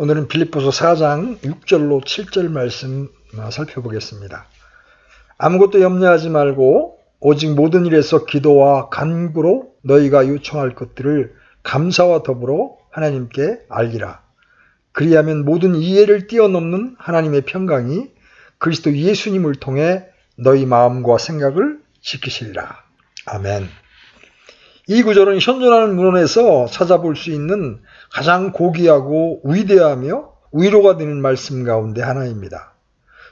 오늘은 빌립보서 4장 6절로 7절 말씀 살펴보겠습니다. 아무것도 염려하지 말고 오직 모든 일에서 기도와 간구로 너희가 요청할 것들을 감사와 더불어 하나님께 알리라. 그리하면 모든 이해를 뛰어넘는 하나님의 평강이 그리스도 예수님을 통해 너희 마음과 생각을 지키시리라. 아멘. 이 구절은 현존하는 문헌에서 찾아볼 수 있는 가장 고귀하고 위대하며 위로가 되는 말씀 가운데 하나입니다.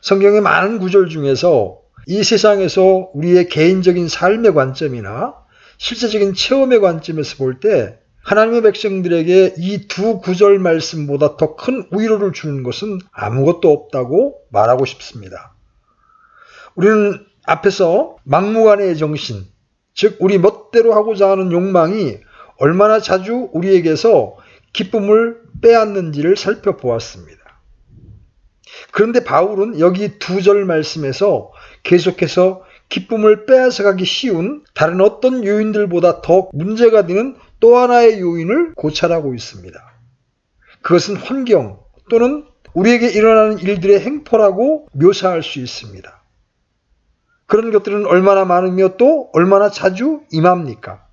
성경의 많은 구절 중에서 이 세상에서 우리의 개인적인 삶의 관점이나 실제적인 체험의 관점에서 볼 때 하나님의 백성들에게 이 두 구절 말씀보다 더 큰 위로를 주는 것은 아무것도 없다고 말하고 싶습니다. 우리는 앞에서 막무가내의 정신, 즉 우리 멋대로 하고자 하는 욕망이 얼마나 자주 우리에게서 기쁨을 빼앗는지를 살펴보았습니다. 그런데 바울은 여기 두 절 말씀에서 계속해서 기쁨을 빼앗아가기 쉬운 다른 어떤 요인들보다 더 문제가 되는 또 하나의 요인을 고찰하고 있습니다. 그것은 환경 또는 우리에게 일어나는 일들의 행포라고 묘사할 수 있습니다. 그런 것들은 얼마나 많으며 또 얼마나 자주 임합니까?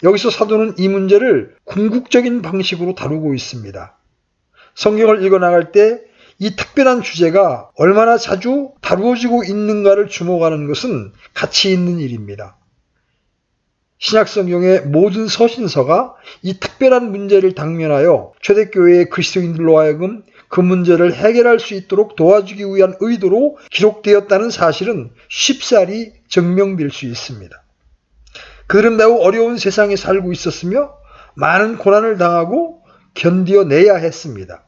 여기서 사도는 이 문제를 궁극적인 방식으로 다루고 있습니다. 성경을 읽어나갈 때 이 특별한 주제가 얼마나 자주 다루어지고 있는가를 주목하는 것은 가치 있는 일입니다. 신약성경의 모든 서신서가 이 특별한 문제를 당면하여 초대교회의 그리스도인들로 하여금 그 문제를 해결할 수 있도록 도와주기 위한 의도로 기록되었다는 사실은 쉽사리 증명될 수 있습니다. 그들은 매우 어려운 세상에 살고 있었으며 많은 고난을 당하고 견뎌내야 했습니다.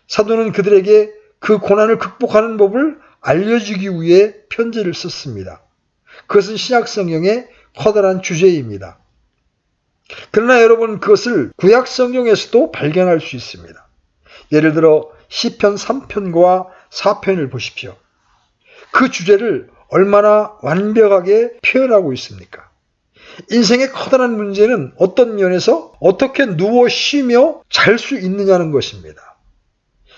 사도는 그들에게 그 고난을 극복하는 법을 알려주기 위해 편지를 썼습니다. 그것은 신약성경의 커다란 주제입니다. 그러나 여러분 그것을 구약성경에서도 발견할 수 있습니다. 예를 들어 시편 3편과 4편을 보십시오. 그 주제를 얼마나 완벽하게 표현하고 있습니까? 인생의 커다란 문제는 어떤 면에서 어떻게 누워 쉬며 잘 수 있느냐는 것입니다.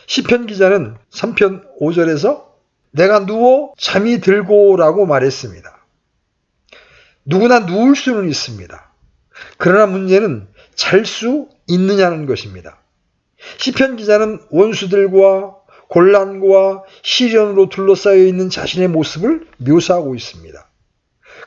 시편 기자는 3편 5절에서 내가 누워 잠이 들고라고 말했습니다. 누구나 누울 수는 있습니다. 그러나 문제는 잘 수 있느냐는 것입니다. 시편 기자는 원수들과 곤란과 시련으로 둘러싸여 있는 자신의 모습을 묘사하고 있습니다.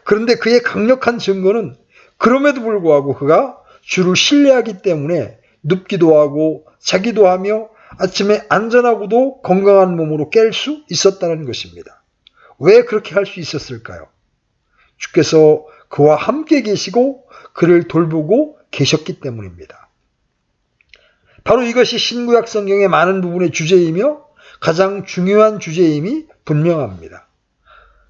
그런데 그의 강력한 증거는 그럼에도 불구하고 그가 주를 신뢰하기 때문에 눕기도 하고 자기도 하며 아침에 안전하고도 건강한 몸으로 깰 수 있었다는 것입니다. 왜 그렇게 할 수 있었을까요? 주께서 그와 함께 계시고 그를 돌보고 계셨기 때문입니다. 바로 이것이 신구약 성경의 많은 부분의 주제이며 가장 중요한 주제임이 분명합니다.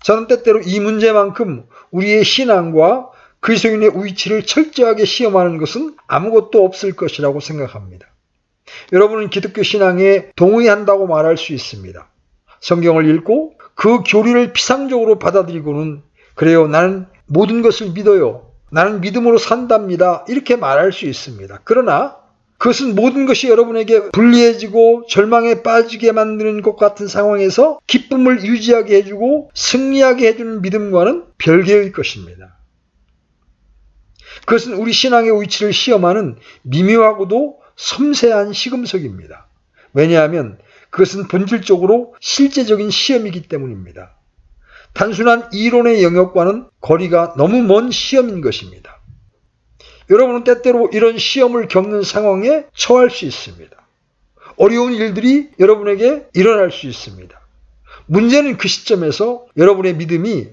저는 때때로 이 문제만큼 우리의 신앙과 그리스도인의 위치를 철저하게 시험하는 것은 아무것도 없을 것이라고 생각합니다. 여러분은 기독교 신앙에 동의한다고 말할 수 있습니다. 성경을 읽고 그 교리를 피상적으로 받아들이고는 그래요, 나는 모든 것을 믿어요. 나는 믿음으로 산답니다. 이렇게 말할 수 있습니다. 그러나 그것은 모든 것이 여러분에게 불리해지고 절망에 빠지게 만드는 것 같은 상황에서 기쁨을 유지하게 해주고 승리하게 해주는 믿음과는 별개의 것입니다. 그것은 우리 신앙의 위치를 시험하는 미묘하고도 섬세한 시금석입니다. 왜냐하면 그것은 본질적으로 실제적인 시험이기 때문입니다. 단순한 이론의 영역과는 거리가 너무 먼 시험인 것입니다. 여러분은 때때로 이런 시험을 겪는 상황에 처할 수 있습니다. 어려운 일들이 여러분에게 일어날 수 있습니다. 문제는 그 시점에서 여러분의 믿음이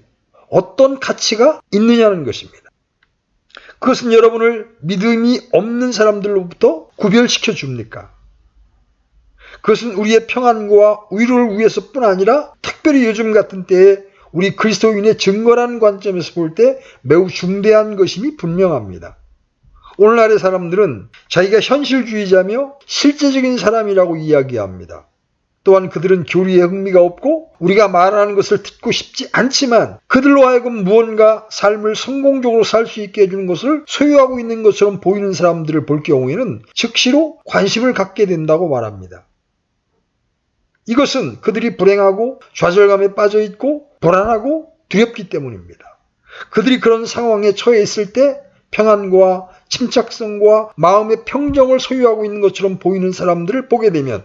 어떤 가치가 있느냐는 것입니다. 그것은 여러분을 믿음이 없는 사람들로부터 구별시켜 줍니까? 그것은 우리의 평안과 위로를 위해서뿐 아니라 특별히 요즘 같은 때에 우리 그리스도인의 증거라는 관점에서 볼 때 매우 중대한 것임이 분명합니다. 오늘날의 사람들은 자기가 현실주의자며 실제적인 사람이라고 이야기합니다. 또한 그들은 교리에 흥미가 없고 우리가 말하는 것을 듣고 싶지 않지만 그들로 하여금 무언가 삶을 성공적으로 살 수 있게 해주는 것을 소유하고 있는 것처럼 보이는 사람들을 볼 경우에는 즉시로 관심을 갖게 된다고 말합니다. 이것은 그들이 불행하고 좌절감에 빠져 있고 불안하고 두렵기 때문입니다. 그들이 그런 상황에 처해 있을 때 평안과 침착성과 마음의 평정을 소유하고 있는 것처럼 보이는 사람들을 보게 되면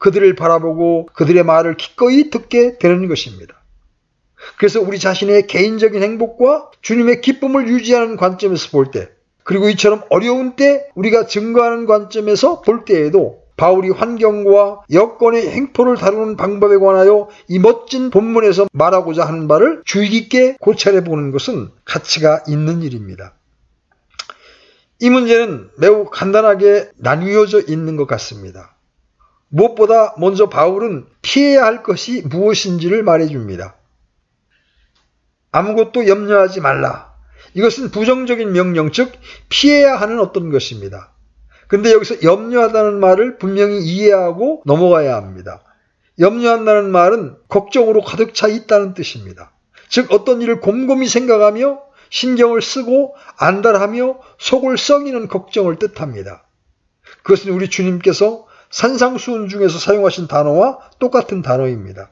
그들을 바라보고 그들의 말을 기꺼이 듣게 되는 것입니다. 그래서 우리 자신의 개인적인 행복과 주님의 기쁨을 유지하는 관점에서 볼 때, 그리고 이처럼 어려운 때 우리가 증거하는 관점에서 볼 때에도 바울이 환경과 여건의 행포를 다루는 방법에 관하여 이 멋진 본문에서 말하고자 하는 바를 주의 깊게 고찰해 보는 것은 가치가 있는 일입니다. 이 문제는 매우 간단하게 나뉘어져 있는 것 같습니다. 무엇보다 먼저 바울은 피해야 할 것이 무엇인지를 말해줍니다. 아무것도 염려하지 말라. 이것은 부정적인 명령, 즉 피해야 하는 어떤 것입니다. 근데 여기서 염려하다는 말을 분명히 이해하고 넘어가야 합니다. 염려한다는 말은 걱정으로 가득 차 있다는 뜻입니다. 즉 어떤 일을 곰곰이 생각하며 신경을 쓰고 안달하며 속을 썩이는 걱정을 뜻합니다. 그것은 우리 주님께서 산상수훈 중에서 사용하신 단어와 똑같은 단어입니다.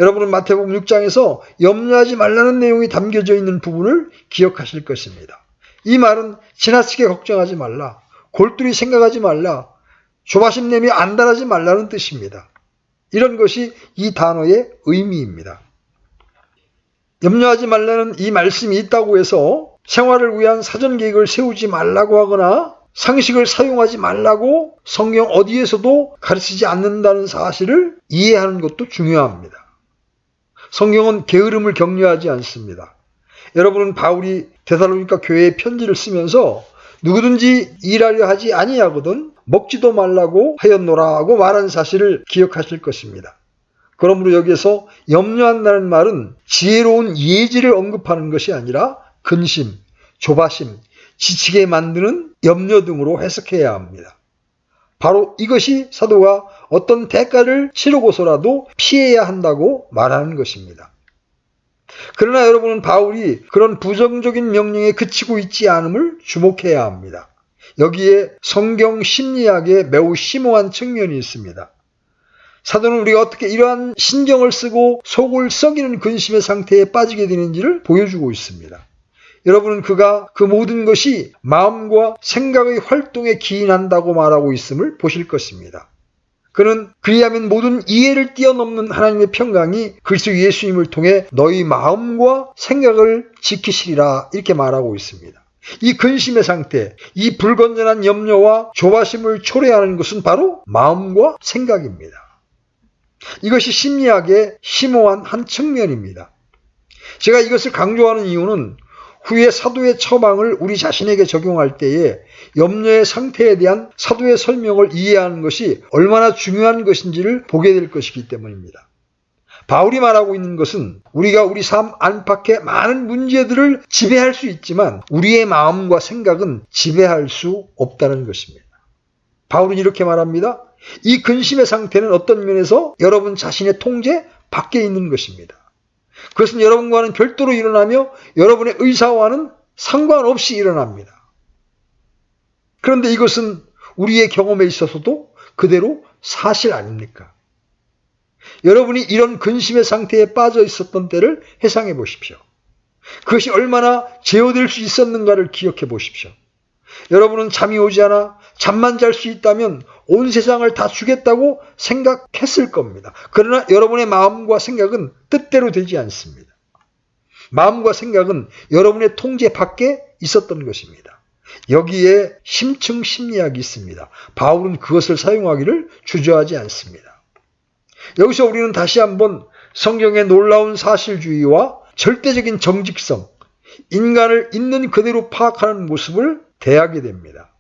여러분은 마태복음 6장에서 염려하지 말라는 내용이 담겨져 있는 부분을 기억하실 것입니다. 이 말은 지나치게 걱정하지 말라, 골똘히 생각하지 말라, 조바심 내며 안달하지 말라는 뜻입니다. 이런 것이 이 단어의 의미입니다. 염려하지 말라는 이 말씀이 있다고 해서 생활을 위한 사전 계획을 세우지 말라고 하거나 상식을 사용하지 말라고 성경 어디에서도 가르치지 않는다는 사실을 이해하는 것도 중요합니다. 성경은 게으름을 격려하지 않습니다. 여러분은 바울이 데살로니가 교회에 편지를 쓰면서 누구든지 일하려 하지 아니하거든 먹지도 말라고 하였노라고 말한 사실을 기억하실 것입니다. 그러므로 여기에서 염려한다는 말은 지혜로운 예지를 언급하는 것이 아니라 근심, 조바심, 지치게 만드는 염려 등으로 해석해야 합니다. 바로 이것이 사도가 어떤 대가를 치르고서라도 피해야 한다고 말하는 것입니다. 그러나 여러분은 바울이 그런 부정적인 명령에 그치고 있지 않음을 주목해야 합니다. 여기에 성경 심리학에 매우 심오한 측면이 있습니다. 사도는 우리가 어떻게 이러한 신경을 쓰고 속을 썩이는 근심의 상태에 빠지게 되는지를 보여주고 있습니다. 여러분은 그가 그 모든 것이 마음과 생각의 활동에 기인한다고 말하고 있음을 보실 것입니다. 그는 그리하면 모든 이해를 뛰어넘는 하나님의 평강이 그리스도 예수님을 통해 너희 마음과 생각을 지키시리라 이렇게 말하고 있습니다. 이 근심의 상태, 이 불건전한 염려와 조바심을 초래하는 것은 바로 마음과 생각입니다. 이것이 심리학의 심오한 한 측면입니다. 제가 이것을 강조하는 이유는 후에 사도의 처방을 우리 자신에게 적용할 때에 염려의 상태에 대한 사도의 설명을 이해하는 것이 얼마나 중요한 것인지를 보게 될 것이기 때문입니다. 바울이 말하고 있는 것은 우리가 우리 삶 안팎의 많은 문제들을 지배할 수 있지만 우리의 마음과 생각은 지배할 수 없다는 것입니다. 바울은 이렇게 말합니다. 이 근심의 상태는 어떤 면에서 여러분 자신의 통제 밖에 있는 것입니다. 그것은 여러분과는 별도로 일어나며 여러분의 의사와는 상관없이 일어납니다. 그런데 이것은 우리의 경험에 있어서도 그대로 사실 아닙니까? 여러분이 이런 근심의 상태에 빠져 있었던 때를 회상해 보십시오. 그것이 얼마나 제어될 수 있었는가를 기억해 보십시오. 여러분은 잠이 오지 않아 잠만 잘 수 있다면 온 세상을 다 주겠다고 생각했을 겁니다. 그러나 여러분의 마음과 생각은 뜻대로 되지 않습니다. 마음과 생각은 여러분의 통제 밖에 있었던 것입니다. 여기에 심층 심리학이 있습니다. 바울은 그것을 사용하기를 주저하지 않습니다. 여기서 우리는 다시 한번 성경의 놀라운 사실주의와 절대적인 정직성, 인간을 있는 그대로 파악하는 모습을 대하게 됩니다.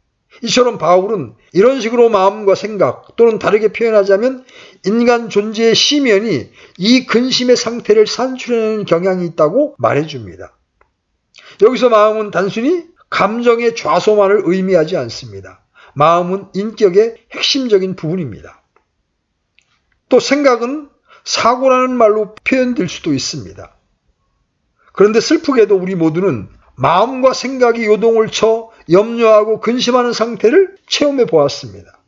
이처럼 바울은 이런 식으로 마음과 생각 또는 다르게 표현하자면 인간 존재의 시면이 이 근심의 상태를 산출해내는 경향이 있다고 말해줍니다. 여기서 마음은 단순히 감정의 좌소만을 의미하지 않습니다. 마음은 인격의 핵심적인 부분입니다. 또 생각은 사고라는 말로 표현될 수도 있습니다. 그런데 슬프게도 우리 모두는 마음과 생각이 요동을 쳐 염려하고 근심하는 상태를 체험해 보았습니다.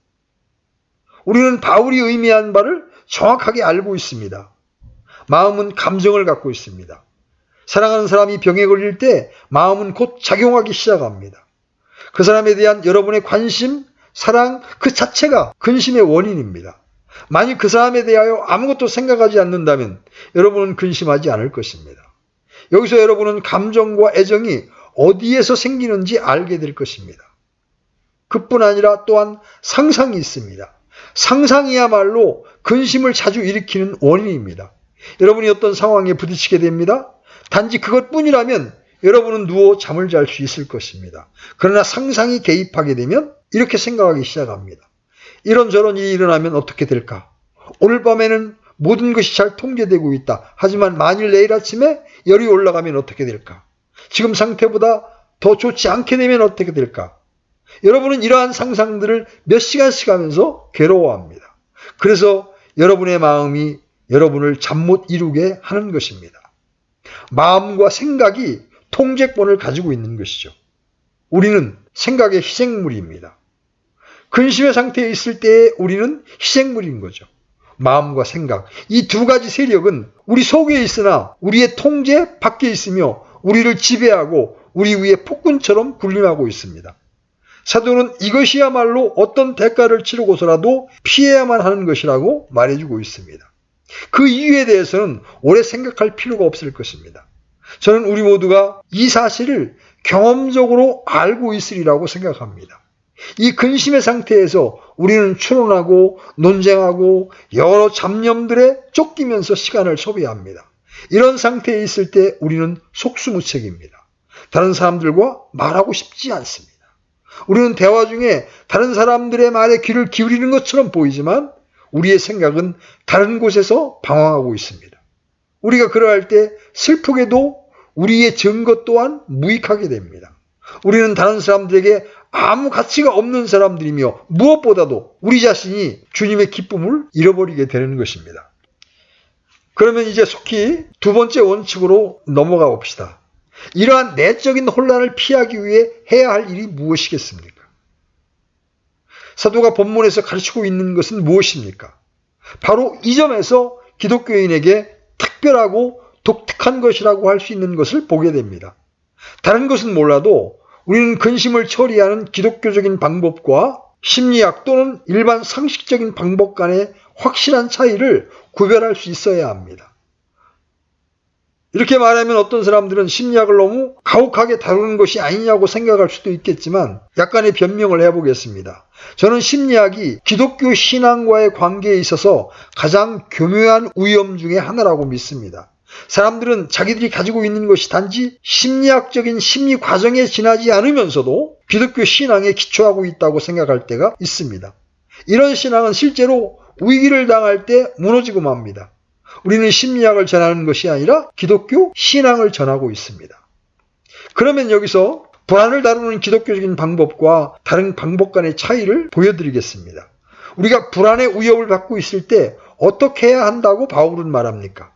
우리는 바울이 의미한 바를 정확하게 알고 있습니다. 마음은 감정을 갖고 있습니다. 사랑하는 사람이 병에 걸릴 때 마음은 곧 작용하기 시작합니다. 그 사람에 대한 여러분의 관심, 사랑 그 자체가 근심의 원인입니다. 만일 그 사람에 대하여 아무것도 생각하지 않는다면 여러분은 근심하지 않을 것입니다. 여기서 여러분은 감정과 애정이 어디에서 생기는지 알게 될 것입니다. 그뿐 아니라 또한 상상이 있습니다. 상상이야말로 근심을 자주 일으키는 원인입니다. 여러분이 어떤 상황에 부딪히게 됩니다. 단지 그것뿐이라면 여러분은 누워 잠을 잘 수 있을 것입니다. 그러나 상상이 개입하게 되면 이렇게 생각하기 시작합니다. 이런저런 일이 일어나면 어떻게 될까? 오늘 밤에는 모든 것이 잘 통제되고 있다. 하지만 만일 내일 아침에 열이 올라가면 어떻게 될까? 지금 상태보다 더 좋지 않게 되면 어떻게 될까? 여러분은 이러한 상상들을 몇 시간씩 하면서 괴로워합니다. 그래서 여러분의 마음이 여러분을 잠 못 이루게 하는 것입니다. 마음과 생각이 통제권을 가지고 있는 것이죠. 우리는 생각의 희생물입니다. 근심의 상태에 있을 때에 우리는 희생물인 거죠. 마음과 생각, 이 두 가지 세력은 우리 속에 있으나 우리의 통제 밖에 있으며 우리를 지배하고 우리 위에 폭군처럼 군림하고 있습니다. 사도는 이것이야말로 어떤 대가를 치르고서라도 피해야만 하는 것이라고 말해주고 있습니다. 그 이유에 대해서는 오래 생각할 필요가 없을 것입니다. 저는 우리 모두가 이 사실을 경험적으로 알고 있으리라고 생각합니다. 이 근심의 상태에서 우리는 추론하고 논쟁하고 여러 잡념들에 쫓기면서 시간을 소비합니다. 이런 상태에 있을 때 우리는 속수무책입니다. 다른 사람들과 말하고 싶지 않습니다. 우리는 대화 중에 다른 사람들의 말에 귀를 기울이는 것처럼 보이지만 우리의 생각은 다른 곳에서 방황하고 있습니다. 우리가 그러할 때 슬프게도 우리의 증거 또한 무익하게 됩니다. 우리는 다른 사람들에게 아무 가치가 없는 사람들이며 무엇보다도 우리 자신이 주님의 기쁨을 잃어버리게 되는 것입니다. 그러면 이제 속히 두 번째 원칙으로 넘어가 봅시다. 이러한 내적인 혼란을 피하기 위해 해야 할 일이 무엇이겠습니까? 사도가 본문에서 가르치고 있는 것은 무엇입니까? 바로 이 점에서 기독교인에게 특별하고 독특한 것이라고 할 수 있는 것을 보게 됩니다. 다른 것은 몰라도 우리는 근심을 처리하는 기독교적인 방법과 심리학 또는 일반 상식적인 방법 간의 확실한 차이를 구별할 수 있어야 합니다. 이렇게 말하면 어떤 사람들은 심리학을 너무 가혹하게 다루는 것이 아니냐고 생각할 수도 있겠지만 약간의 변명을 해보겠습니다. 저는 심리학이 기독교 신앙과의 관계에 있어서 가장 교묘한 위험 중에 하나라고 믿습니다. 사람들은 자기들이 가지고 있는 것이 단지 심리학적인 심리 과정에 지나지 않으면서도 기독교 신앙에 기초하고 있다고 생각할 때가 있습니다. 이런 신앙은 실제로 위기를 당할 때 무너지고 맙니다. 우리는 심리학을 전하는 것이 아니라 기독교 신앙을 전하고 있습니다. 그러면 여기서 불안을 다루는 기독교적인 방법과 다른 방법 간의 차이를 보여드리겠습니다. 우리가 불안의 위협을 받고 있을 때 어떻게 해야 한다고 바울은 말합니까?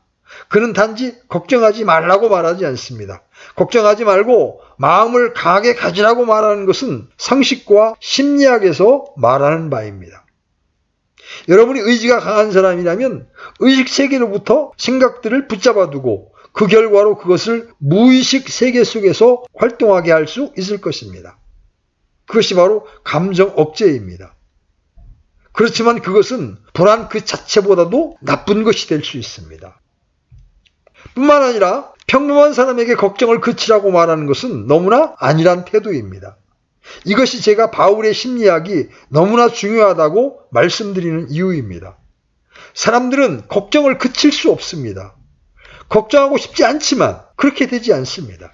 그는 단지 걱정하지 말라고 말하지 않습니다. 걱정하지 말고 마음을 강하게 가지라고 말하는 것은 상식과 심리학에서 말하는 바입니다. 여러분이 의지가 강한 사람이라면 의식세계로부터 생각들을 붙잡아두고 그 결과로 그것을 무의식 세계 속에서 활동하게 할 수 있을 것입니다. 그것이 바로 감정 억제입니다. 그렇지만 그것은 불안 그 자체보다도 나쁜 것이 될 수 있습니다. 뿐만 아니라 평범한 사람에게 걱정을 그치라고 말하는 것은 너무나 안일한 태도입니다. 이것이 제가 바울의 심리학이 너무나 중요하다고 말씀드리는 이유입니다. 사람들은 걱정을 그칠 수 없습니다. 걱정하고 싶지 않지만 그렇게 되지 않습니다.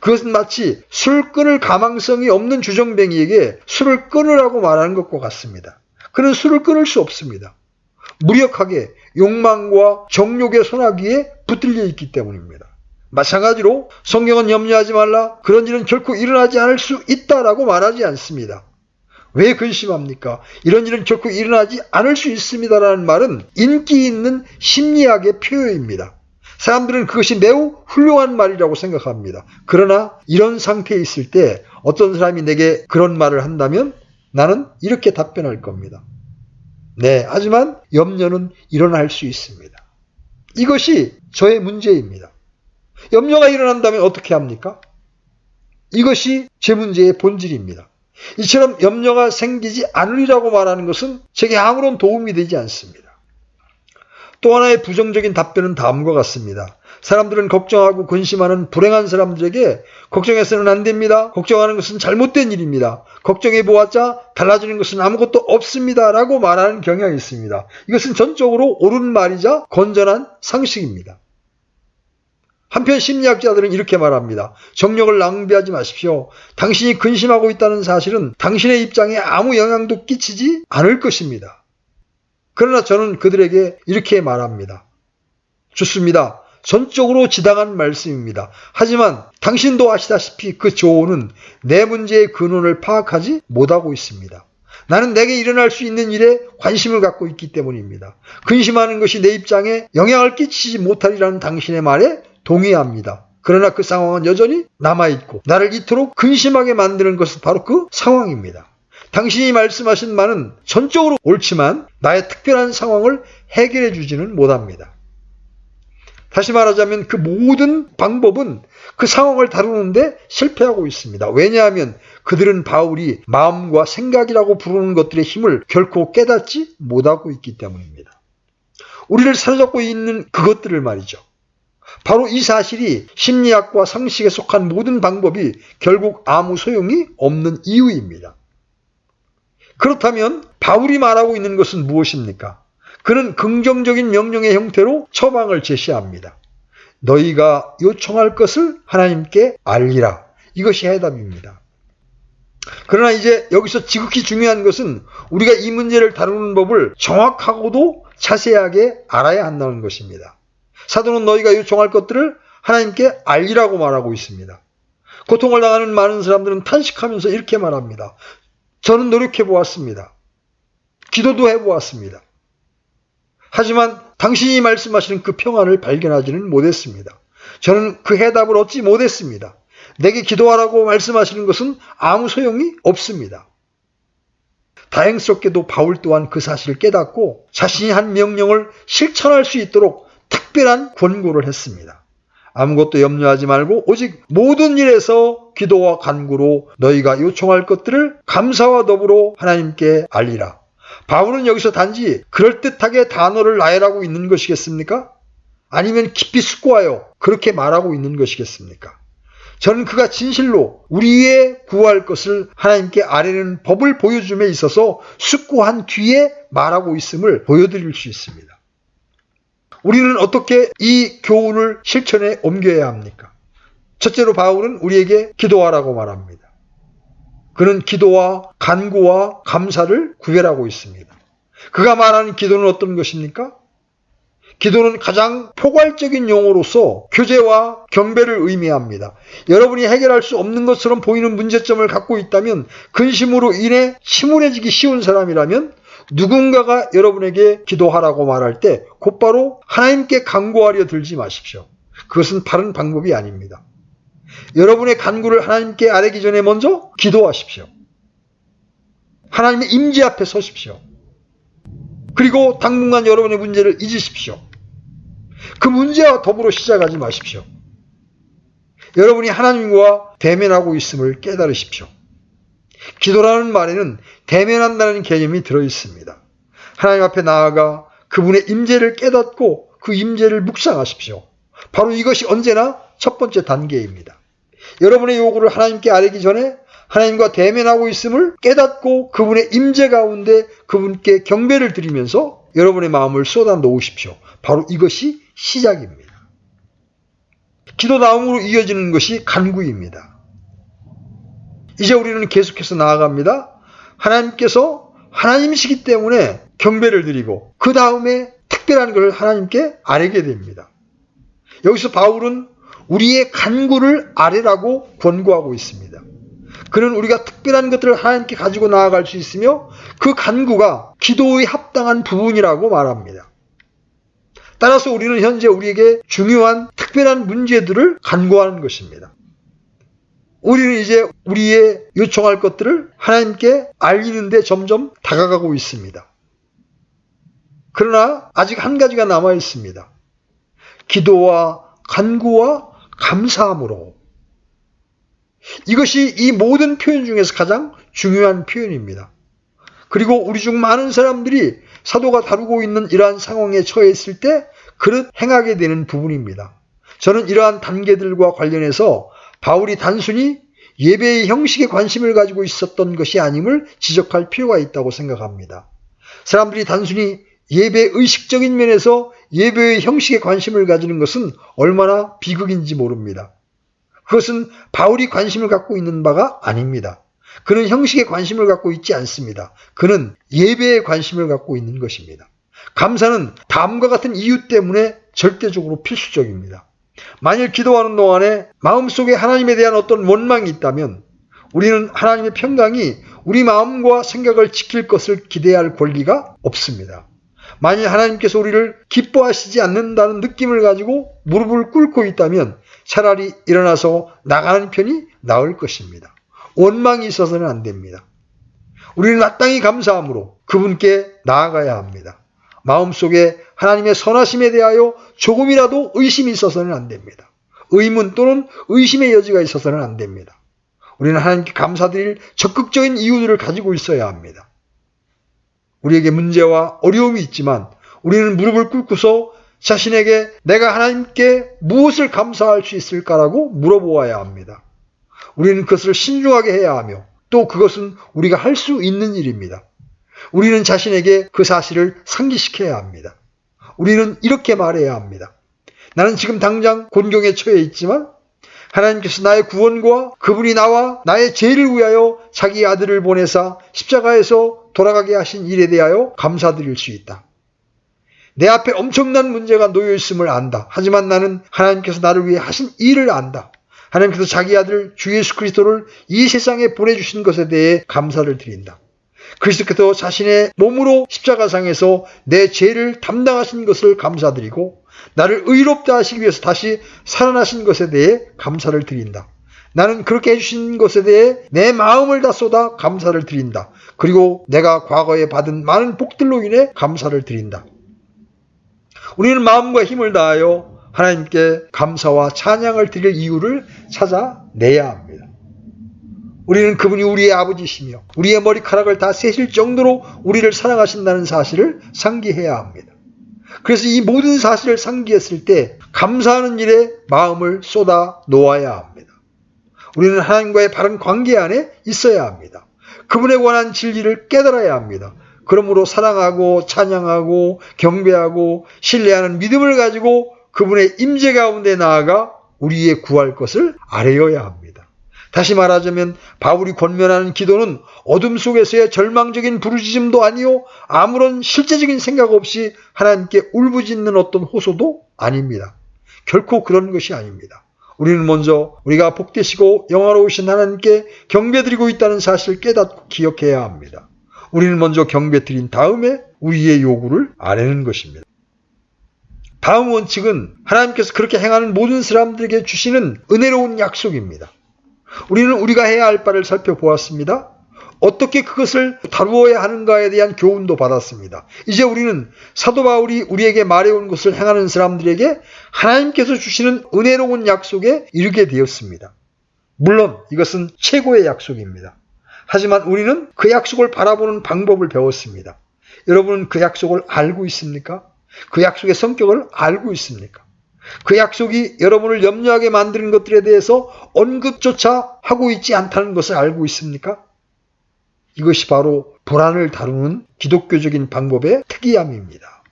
그것은 마치 술 끊을 가망성이 없는 주정뱅이에게 술을 끊으라고 말하는 것과 같습니다. 그는 술을 끊을 수 없습니다. 무력하게 욕망과 정욕의 소나기에 붙들려 있기 때문입니다. 마찬가지로 성경은 염려하지 말라, 그런 일은 결코 일어나지 않을 수 있다라고 말하지 않습니다. 왜 근심합니까? 이런 일은 결코 일어나지 않을 수 있습니다라는 말은 인기 있는 심리학의 표현입니다. 사람들은 그것이 매우 훌륭한 말이라고 생각합니다. 그러나 이런 상태에 있을 때 어떤 사람이 내게 그런 말을 한다면 나는 이렇게 답변할 겁니다. 네, 하지만 염려는 일어날 수 있습니다. 이것이 저의 문제입니다. 염려가 일어난다면 어떻게 합니까? 이것이 제 문제의 본질입니다. 이처럼 염려가 생기지 않으리라고 말하는 것은 제게 아무런 도움이 되지 않습니다. 또 하나의 부정적인 답변은 다음과 같습니다. 사람들은 걱정하고 근심하는 불행한 사람들에게 걱정해서는 안 됩니다. 걱정하는 것은 잘못된 일입니다. 걱정해 보았자 달라지는 것은 아무것도 없습니다. 라고 말하는 경향이 있습니다. 이것은 전적으로 옳은 말이자 건전한 상식입니다. 한편 심리학자들은 이렇게 말합니다. 정력을 낭비하지 마십시오. 당신이 근심하고 있다는 사실은 당신의 입장에 아무 영향도 끼치지 않을 것입니다. 그러나 저는 그들에게 이렇게 말합니다. 좋습니다. 전적으로 지당한 말씀입니다. 하지만 당신도 아시다시피 그 조언은 내 문제의 근원을 파악하지 못하고 있습니다. 나는 내게 일어날 수 있는 일에 관심을 갖고 있기 때문입니다. 근심하는 것이 내 입장에 영향을 끼치지 못하리라는 당신의 말에 동의합니다. 그러나 그 상황은 여전히 남아있고 나를 이토록 근심하게 만드는 것은 바로 그 상황입니다. 당신이 말씀하신 말은 전적으로 옳지만 나의 특별한 상황을 해결해 주지는 못합니다. 다시 말하자면 그 모든 방법은 그 상황을 다루는데 실패하고 있습니다. 왜냐하면 그들은 바울이 마음과 생각이라고 부르는 것들의 힘을 결코 깨닫지 못하고 있기 때문입니다. 우리를 사로잡고 있는 그것들을 말이죠. 바로 이 사실이 심리학과 상식에 속한 모든 방법이 결국 아무 소용이 없는 이유입니다. 그렇다면 바울이 말하고 있는 것은 무엇입니까? 그는 긍정적인 명령의 형태로 처방을 제시합니다. 너희가 요청할 것을 하나님께 알리라. 이것이 해답입니다. 그러나 이제 여기서 지극히 중요한 것은 우리가 이 문제를 다루는 법을 정확하고도 자세하게 알아야 한다는 것입니다. 사도는 너희가 요청할 것들을 하나님께 알리라고 말하고 있습니다. 고통을 당하는 많은 사람들은 탄식하면서 이렇게 말합니다. 저는 노력해 보았습니다. 기도도 해 보았습니다. 하지만 당신이 말씀하시는 그 평안을 발견하지는 못했습니다. 저는 그 해답을 얻지 못했습니다. 내게 기도하라고 말씀하시는 것은 아무 소용이 없습니다. 다행스럽게도 바울 또한 그 사실을 깨닫고 자신이 한 명령을 실천할 수 있도록 특별한 권고를 했습니다. 아무것도 염려하지 말고 오직 모든 일에서 기도와 간구로 너희가 요청할 것들을 감사와 더불어 하나님께 알리라. 바울은 여기서 단지 그럴듯하게 단어를 나열하고 있는 것이겠습니까? 아니면 깊이 숙고하여 그렇게 말하고 있는 것이겠습니까? 저는 그가 진실로 우리의 구할 것을 하나님께 아뢰는 법을 보여줌에 있어서 숙고한 뒤에 말하고 있음을 보여드릴 수 있습니다. 우리는 어떻게 이 교훈을 실천에 옮겨야 합니까? 첫째로 바울은 우리에게 기도하라고 말합니다. 그는 기도와 간구와 감사를 구별하고 있습니다. 그가 말하는 기도는 어떤 것입니까? 기도는 가장 포괄적인 용어로서 교제와 경배를 의미합니다. 여러분이 해결할 수 없는 것처럼 보이는 문제점을 갖고 있다면 근심으로 인해 침울해지기 쉬운 사람이라면 누군가가 여러분에게 기도하라고 말할 때 곧바로 하나님께 간구하려 들지 마십시오. 그것은 바른 방법이 아닙니다. 여러분의 간구를 하나님께 아뢰기 전에 먼저 기도하십시오. 하나님의 임재 앞에 서십시오. 그리고 당분간 여러분의 문제를 잊으십시오. 그 문제와 더불어 시작하지 마십시오. 여러분이 하나님과 대면하고 있음을 깨달으십시오. 기도라는 말에는 대면한다는 개념이 들어있습니다. 하나님 앞에 나아가 그분의 임재를 깨닫고 그 임재를 묵상하십시오. 바로 이것이 언제나 첫 번째 단계입니다. 여러분의 요구를 하나님께 아뢰기 전에 하나님과 대면하고 있음을 깨닫고 그분의 임재 가운데 그분께 경배를 드리면서 여러분의 마음을 쏟아 놓으십시오. 바로 이것이 시작입니다. 기도 다음으로 이어지는 것이 간구입니다. 이제 우리는 계속해서 나아갑니다. 하나님께서 하나님이시기 때문에 경배를 드리고 그 다음에 특별한 것을 하나님께 아뢰게 됩니다. 여기서 바울은 우리의 간구를 아뢰라고 권고하고 있습니다. 그는 우리가 특별한 것들을 하나님께 가지고 나아갈 수 있으며 그 간구가 기도의 합당한 부분이라고 말합니다. 따라서 우리는 현재 우리에게 중요한 특별한 문제들을 간구하는 것입니다. 우리는 이제 우리의 요청할 것들을 하나님께 알리는데 점점 다가가고 있습니다. 그러나 아직 한 가지가 남아 있습니다. 기도와 간구와 감사함으로. 이것이 이 모든 표현 중에서 가장 중요한 표현입니다. 그리고 우리 중 많은 사람들이 사도가 다루고 있는 이러한 상황에 처해 있을 때 그릇 행하게 되는 부분입니다. 저는 이러한 단계들과 관련해서 바울이 단순히 예배의 형식에 관심을 가지고 있었던 것이 아님을 지적할 필요가 있다고 생각합니다. 사람들이 단순히 예배 의식적인 면에서 예배의 형식에 관심을 가지는 것은 얼마나 비극인지 모릅니다. 그것은 바울이 관심을 갖고 있는 바가 아닙니다. 그는 형식에 관심을 갖고 있지 않습니다. 그는 예배에 관심을 갖고 있는 것입니다. 감사는 다음과 같은 이유 때문에 절대적으로 필수적입니다. 만일 기도하는 동안에 마음속에 하나님에 대한 어떤 원망이 있다면 우리는 하나님의 평강이 우리 마음과 생각을 지킬 것을 기대할 권리가 없습니다. 만일 하나님께서 우리를 기뻐하시지 않는다는 느낌을 가지고 무릎을 꿇고 있다면 차라리 일어나서 나가는 편이 나을 것입니다. 원망이 있어서는 안 됩니다. 우리는 마땅히 감사함으로 그분께 나아가야 합니다. 마음속에 하나님의 선하심에 대하여 조금이라도 의심이 있어서는 안 됩니다. 의문 또는 의심의 여지가 있어서는 안 됩니다. 우리는 하나님께 감사드릴 적극적인 이유들을 가지고 있어야 합니다. 우리에게 문제와 어려움이 있지만 우리는 무릎을 꿇고서 자신에게 내가 하나님께 무엇을 감사할 수 있을까라고 물어보아야 합니다. 우리는 그것을 신중하게 해야 하며 또 그것은 우리가 할 수 있는 일입니다. 우리는 자신에게 그 사실을 상기시켜야 합니다. 우리는 이렇게 말해야 합니다. 나는 지금 당장 곤경에 처해 있지만 하나님께서 나의 구원과 그분이 나와 나의 죄를 위하여 자기 아들을 보내사 십자가에서 돌아가게 하신 일에 대하여 감사드릴 수 있다. 내 앞에 엄청난 문제가 놓여 있음을 안다. 하지만 나는 하나님께서 나를 위해 하신 일을 안다. 하나님께서 자기 아들 주 예수 그리스도를 이 세상에 보내주신 것에 대해 감사를 드린다. 그리스도께서 자신의 몸으로 십자가상에서 내 죄를 담당하신 것을 감사드리고 나를 의롭다 하시기 위해서 다시 살아나신 것에 대해 감사를 드린다. 나는 그렇게 해주신 것에 대해 내 마음을 다 쏟아 감사를 드린다. 그리고 내가 과거에 받은 많은 복들로 인해 감사를 드린다. 우리는 마음과 힘을 다하여 하나님께 감사와 찬양을 드릴 이유를 찾아내야 합니다. 우리는 그분이 우리의 아버지시며 우리의 머리카락을 다 세실 정도로 우리를 사랑하신다는 사실을 상기해야 합니다. 그래서 이 모든 사실을 상기했을 때 감사하는 일에 마음을 쏟아 놓아야 합니다. 우리는 하나님과의 바른 관계 안에 있어야 합니다. 그분에 관한 진리를 깨달아야 합니다. 그러므로 사랑하고 찬양하고 경배하고 신뢰하는 믿음을 가지고 그분의 임재 가운데 나아가 우리의 구할 것을 아뢰어야 합니다. 다시 말하자면 바울이 권면하는 기도는 어둠 속에서의 절망적인 부르짖음도 아니요 아무런 실제적인 생각 없이 하나님께 울부짖는 어떤 호소도 아닙니다. 결코 그런 것이 아닙니다. 우리는 먼저 우리가 복되시고 영화로우신 하나님께 경배드리고 있다는 사실을 깨닫고 기억해야 합니다. 우리는 먼저 경배드린 다음에 우리의 요구를 아뢰는 것입니다. 다음 원칙은 하나님께서 그렇게 행하는 모든 사람들에게 주시는 은혜로운 약속입니다. 우리는 우리가 해야 할 바를 살펴보았습니다. 어떻게 그것을 다루어야 하는가에 대한 교훈도 받았습니다. 이제 우리는 사도 바울이 우리에게 말해온 것을 행하는 사람들에게 하나님께서 주시는 은혜로운 약속에 이르게 되었습니다. 물론 이것은 최고의 약속입니다. 하지만 우리는 그 약속을 바라보는 방법을 배웠습니다. 여러분은 그 약속을 알고 있습니까? 그 약속의 성격을 알고 있습니까? 그 약속이 여러분을 염려하게 만드는 것들에 대해서 언급조차 하고 있지 않다는 것을 알고 있습니까? 이것이 바로 불안을 다루는 기독교적인 방법의 특이함입니다.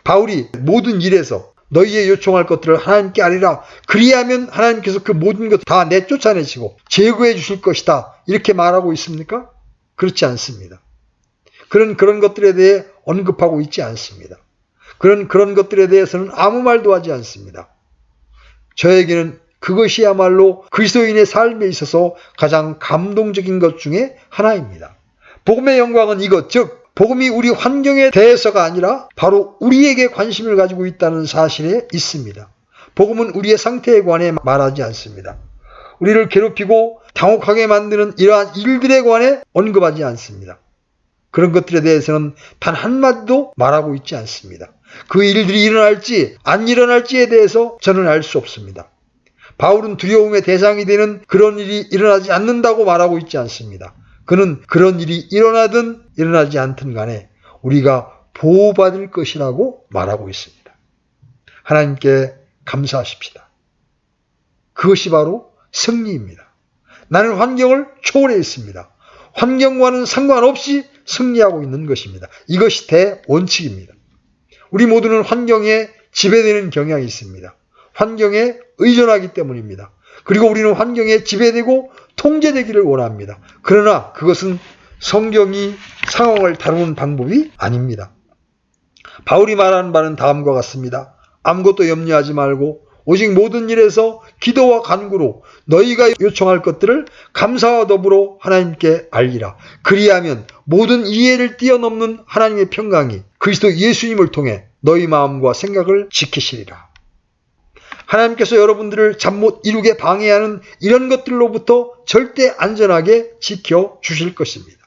바울이 모든 일에서 너희의 요청할 것들을 하나님께 아뢰라. 그리하면 하나님께서 그 모든 것 다 내쫓아내시고 제거해 주실 것이다. 이렇게 말하고 있습니까? 그렇지 않습니다. 그는 그런 것들에 대해 언급하고 있지 않습니다. 그런 것들에 대해서는 아무 말도 하지 않습니다. 저에게는 그것이야말로 그리스도인의 삶에 있어서 가장 감동적인 것 중에 하나입니다. 복음의 영광은 이것, 즉 복음이 우리 환경에 대해서가 아니라 바로 우리에게 관심을 가지고 있다는 사실에 있습니다. 복음은 우리의 상태에 관해 말하지 않습니다. 우리를 괴롭히고 당혹하게 만드는 이러한 일들에 관해 언급하지 않습니다. 그런 것들에 대해서는 단 한마디도 말하고 있지 않습니다. 그 일들이 일어날지 안 일어날지에 대해서 저는 알 수 없습니다. 바울은 두려움의 대상이 되는 그런 일이 일어나지 않는다고 말하고 있지 않습니다. 그는 그런 일이 일어나든 일어나지 않든 간에 우리가 보호받을 것이라고 말하고 있습니다. 하나님께 감사하십시다. 그것이 바로 승리입니다. 나는 환경을 초월했습니다. 환경과는 상관없이 승리하고 있는 것입니다. 이것이 대원칙입니다. 우리 모두는 환경에 지배되는 경향이 있습니다. 환경에 의존하기 때문입니다. 그리고 우리는 환경에 지배되고 통제되기를 원합니다. 그러나 그것은 성경이 상황을 다루는 방법이 아닙니다. 바울이 말하는 바는 다음과 같습니다. 아무것도 염려하지 말고 오직 모든 일에서 기도와 간구로 너희가 요청할 것들을 감사와 더불어 하나님께 알리라. 그리하면 모든 이해를 뛰어넘는 하나님의 평강이 그리스도 예수님을 통해 너희 마음과 생각을 지키시리라. 하나님께서 여러분들을 잠 못 이루게 방해하는 이런 것들로부터 절대 안전하게 지켜주실 것입니다.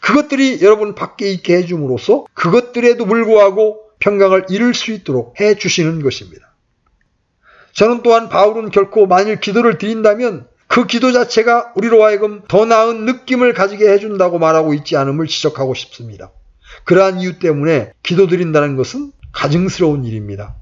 그것들이 여러분 밖에 있게 해줌으로써 그것들에도 불구하고 평강을 이룰 수 있도록 해주시는 것입니다. 저는 또한 바울은 결코 만일 기도를 드린다면 그 기도 자체가 우리로 하여금 더 나은 느낌을 가지게 해준다고 말하고 있지 않음을 지적하고 싶습니다. 그러한 이유 때문에 기도 드린다는 것은 가증스러운 일입니다.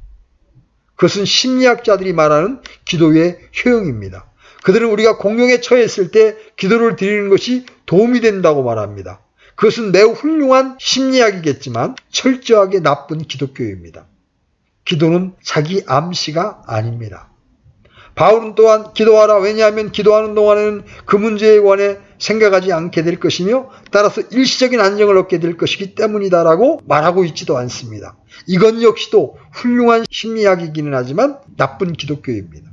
그것은 심리학자들이 말하는 기도의 효용입니다. 그들은 우리가 공경에 처했을 때 기도를 드리는 것이 도움이 된다고 말합니다. 그것은 매우 훌륭한 심리학이겠지만 철저하게 나쁜 기독교입니다. 기도는 자기 암시가 아닙니다. 바울은 또한 기도하라. 왜냐하면 기도하는 동안에는 그 문제에 관해 생각하지 않게 될 것이며 따라서 일시적인 안정을 얻게 될 것이기 때문이다라고 말하고 있지도 않습니다. 이건 역시도 훌륭한 심리학이기는 하지만 나쁜 기독교입니다.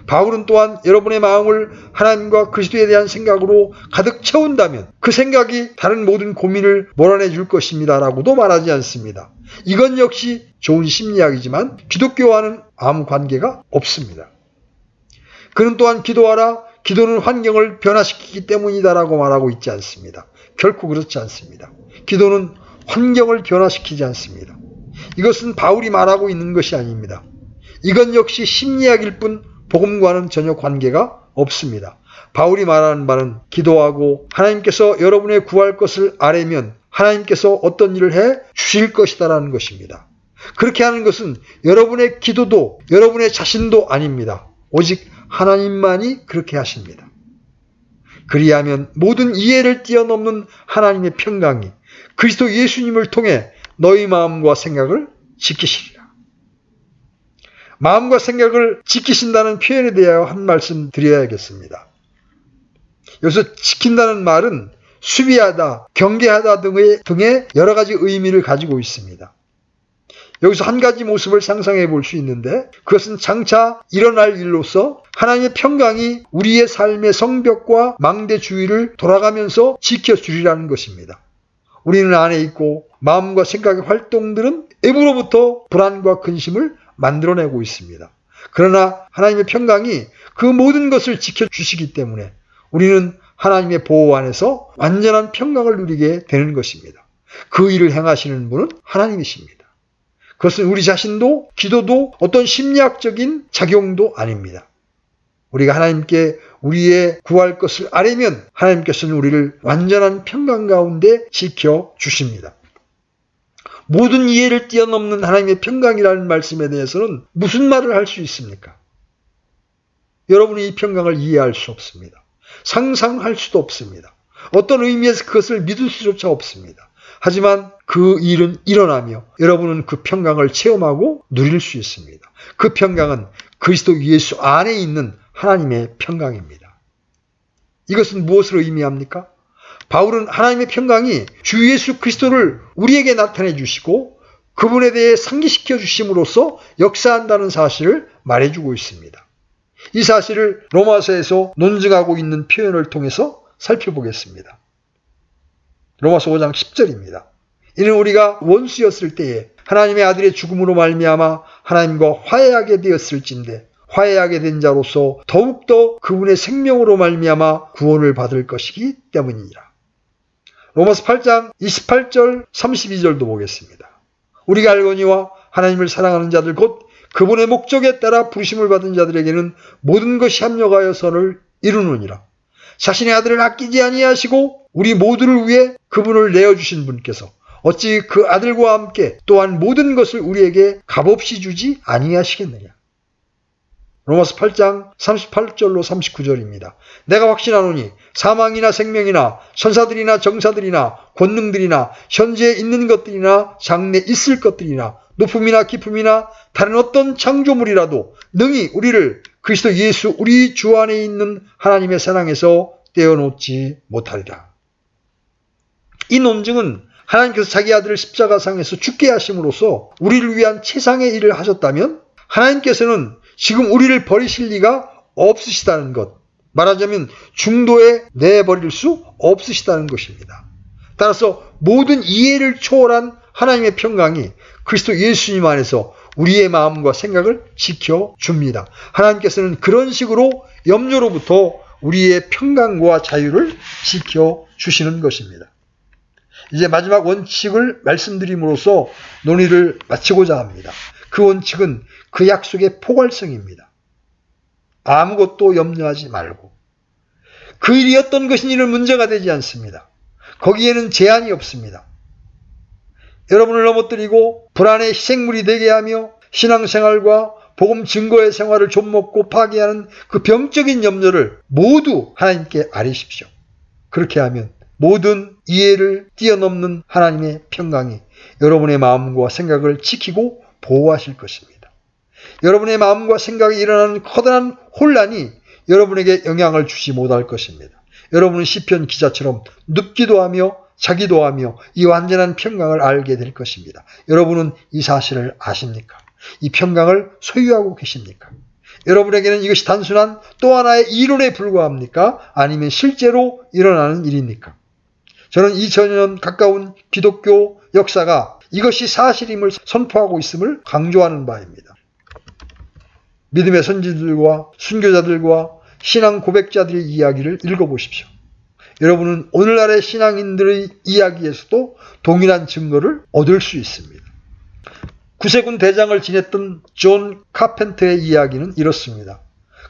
바울은 또한 여러분의 마음을 하나님과 그리스도에 대한 생각으로 가득 채운다면 그 생각이 다른 모든 고민을 몰아내 줄 것입니다 라고도 말하지 않습니다. 이건 역시 좋은 심리학이지만 기독교와는 아무 관계가 없습니다. 그는 또한 기도하라. 기도는 환경을 변화시키기 때문이다 라고 말하고 있지 않습니다. 결코 그렇지 않습니다. 기도는 환경을 변화시키지 않습니다. 이것은 바울이 말하고 있는 것이 아닙니다. 이건 역시 심리학일 뿐 복음과는 전혀 관계가 없습니다. 바울이 말하는 바는 기도하고 하나님께서 여러분의 구할 것을 아뢰면 하나님께서 어떤 일을 해 주실 것이다라는 것입니다. 그렇게 하는 것은 여러분의 기도도 여러분의 자신도 아닙니다. 오직 하나님만이 그렇게 하십니다. 그리하면 모든 이해를 뛰어넘는 하나님의 평강이 그리스도 예수님을 통해 너희 마음과 생각을 지키시리라. 마음과 생각을 지키신다는 표현에 대하여 한 말씀 드려야겠습니다. 여기서 지킨다는 말은 수비하다, 경계하다 등의 여러 가지 의미를 가지고 있습니다. 여기서 한 가지 모습을 상상해 볼 수 있는데 그것은 장차 일어날 일로서 하나님의 평강이 우리의 삶의 성벽과 망대 주위를 돌아가면서 지켜주리라는 것입니다. 우리는 안에 있고 마음과 생각의 활동들은 외부로부터 불안과 근심을 만들어내고 있습니다. 그러나 하나님의 평강이 그 모든 것을 지켜주시기 때문에 우리는 하나님의 보호 안에서 완전한 평강을 누리게 되는 것입니다. 그 일을 행하시는 분은 하나님이십니다. 그것은 우리 자신도 기도도 어떤 심리학적인 작용도 아닙니다. 우리가 하나님께 우리의 구할 것을 아뢰면 하나님께서는 우리를 완전한 평강 가운데 지켜주십니다. 모든 이해를 뛰어넘는 하나님의 평강이라는 말씀에 대해서는 무슨 말을 할 수 있습니까? 여러분이 이 평강을 이해할 수 없습니다. 상상할 수도 없습니다. 어떤 의미에서 그것을 믿을 수조차 없습니다. 하지만 그 일은 일어나며 여러분은 그 평강을 체험하고 누릴 수 있습니다. 그 평강은 그리스도 예수 안에 있는 하나님의 평강입니다. 이것은 무엇을 의미합니까? 바울은 하나님의 평강이 주 예수 그리스도를 우리에게 나타내 주시고 그분에 대해 상기시켜 주심으로써 역사한다는 사실을 말해주고 있습니다. 이 사실을 로마서에서 논증하고 있는 표현을 통해서 살펴보겠습니다. 로마서 5장 10절입니다. 이는 우리가 원수였을 때에 하나님의 아들의 죽음으로 말미암아 하나님과 화해하게 되었을진데 화해하게 된 자로서 더욱더 그분의 생명으로 말미암아 구원을 받을 것이기 때문이니라. 로마서 8장 28절 32절도 보겠습니다. 우리가 알거니와 하나님을 사랑하는 자들 곧 그분의 목적에 따라 부르심을 받은 자들에게는 모든 것이 합력하여 선을 이루느니라. 자신의 아들을 아끼지 아니하시고 우리 모두를 위해 그분을 내어주신 분께서 어찌 그 아들과 함께 또한 모든 것을 우리에게 값없이 주지 아니하시겠느냐. 로마서 8장 38절로 39절입니다. 내가 확신하노니 사망이나 생명이나 천사들이나 정사들이나 권능들이나 현재에 있는 것들이나 장래 있을 것들이나 높음이나 깊음이나 다른 어떤 창조물이라도 능히 우리를 그리스도 예수 우리 주 안에 있는 하나님의 사랑에서 떼어놓지 못하리라. 이 논증은 하나님께서 자기 아들을 십자가상에서 죽게 하심으로써 우리를 위한 최상의 일을 하셨다면 하나님께서는 지금 우리를 버리실 리가 없으시다는 것, 말하자면 중도에 내버릴 수 없으시다는 것입니다. 따라서 모든 이해를 초월한 하나님의 평강이 그리스도 예수님 안에서 우리의 마음과 생각을 지켜줍니다. 하나님께서는 그런 식으로 염려로부터 우리의 평강과 자유를 지켜주시는 것입니다. 이제 마지막 원칙을 말씀드림으로써 논의를 마치고자 합니다. 그 원칙은 그 약속의 포괄성입니다. 아무것도 염려하지 말고 그 일이 어떤 것이니는 문제가 되지 않습니다. 거기에는 제한이 없습니다. 여러분을 넘어뜨리고 불안의 희생물이 되게 하며 신앙생활과 복음 증거의 생활을 좀먹고 파괴하는 그 병적인 염려를 모두 하나님께 아뢰십시오. 그렇게 하면 모든 이해를 뛰어넘는 하나님의 평강이 여러분의 마음과 생각을 지키고 보호하실 것입니다. 여러분의 마음과 생각에 일어나는 커다란 혼란이 여러분에게 영향을 주지 못할 것입니다. 여러분은 시편 기자처럼 눕기도 하며 자기도 하며 이 완전한 평강을 알게 될 것입니다. 여러분은 이 사실을 아십니까? 이 평강을 소유하고 계십니까? 여러분에게는 이것이 단순한 또 하나의 이론에 불과합니까? 아니면 실제로 일어나는 일입니까? 저는 2000년 가까운 기독교 역사가 이것이 사실임을 선포하고 있음을 강조하는 바입니다. 믿음의 선지들과 순교자들과 신앙 고백자들의 이야기를 읽어보십시오. 여러분은 오늘날의 신앙인들의 이야기에서도 동일한 증거를 얻을 수 있습니다. 구세군 대장을 지냈던 존 카펜터의 이야기는 이렇습니다.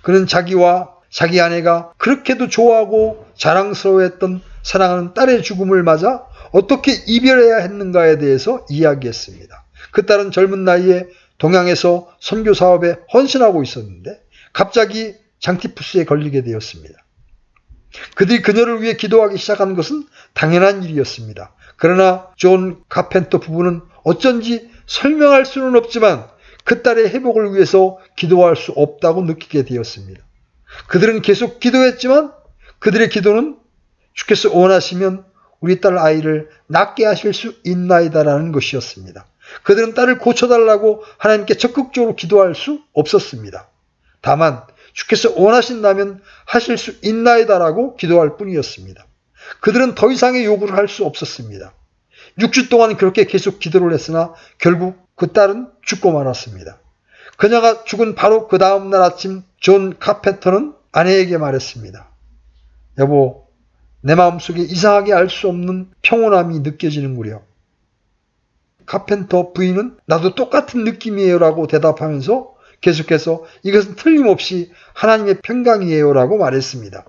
그는 자기와 자기 아내가 그렇게도 좋아하고 자랑스러워했던 사랑하는 딸의 죽음을 맞아 어떻게 이별해야 했는가에 대해서 이야기했습니다. 그 딸은 젊은 나이에 동양에서 선교 사업에 헌신하고 있었는데 갑자기 장티푸스에 걸리게 되었습니다. 그들이 그녀를 위해 기도하기 시작한 것은 당연한 일이었습니다. 그러나 존 카펜터 부부는 어쩐지 설명할 수는 없지만 그 딸의 회복을 위해서 기도할 수 없다고 느끼게 되었습니다. 그들은 계속 기도했지만 그들의 기도는 주께서 원하시면 우리 딸 아이를 낫게 하실 수 있나이다라는 것이었습니다. 그들은 딸을 고쳐달라고 하나님께 적극적으로 기도할 수 없었습니다. 다만 주께서 원하신다면 하실 수 있나이다라고 기도할 뿐이었습니다. 그들은 더 이상의 요구를 할 수 없었습니다. 6주 동안 그렇게 계속 기도를 했으나 결국 그 딸은 죽고 말았습니다. 그녀가 죽은 바로 그 다음날 아침 존 카펜터는 아내에게 말했습니다. 여보, 내 마음속에 이상하게 알 수 없는 평온함이 느껴지는구려. 카펜터 부인은 나도 똑같은 느낌이에요 라고 대답하면서 계속해서 이것은 틀림없이 하나님의 평강이에요 라고 말했습니다.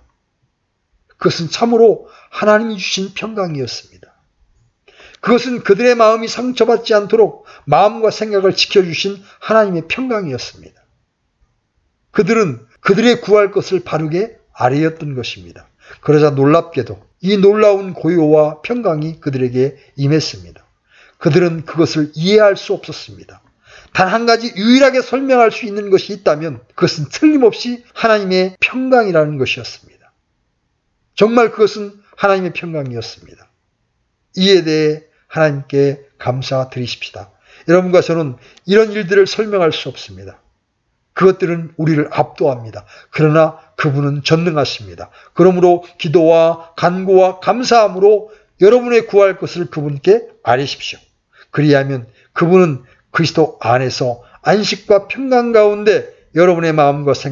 그것은 참으로 하나님이 주신 평강이었습니다. 그것은 그들의 마음이 상처받지 않도록 마음과 생각을 지켜주신 하나님의 평강이었습니다. 그들은 그들의 구할 것을 바르게 아뢰었던 것입니다. 그러자 놀랍게도 이 놀라운 고요와 평강이 그들에게 임했습니다. 그들은 그것을 이해할 수 없었습니다. 단 한 가지 유일하게 설명할 수 있는 것이 있다면 그것은 틀림없이 하나님의 평강이라는 것이었습니다. 정말 그것은 하나님의 평강이었습니다. 이에 대해 하나님께 감사드리십시다. 여러분과 저는 이런 일들을 설명할 수 없습니다. 그것들은 우리를 압도합니다. 그러나 그분은 전능하십니다. 그러므로 기도와 간구와 감사함으로 여러분의 구할 것을 그분께 아뢰십시오. 그리하면 그분은 그리스도 안에서 안식과 평강 가운데 여러분의 마음과 생각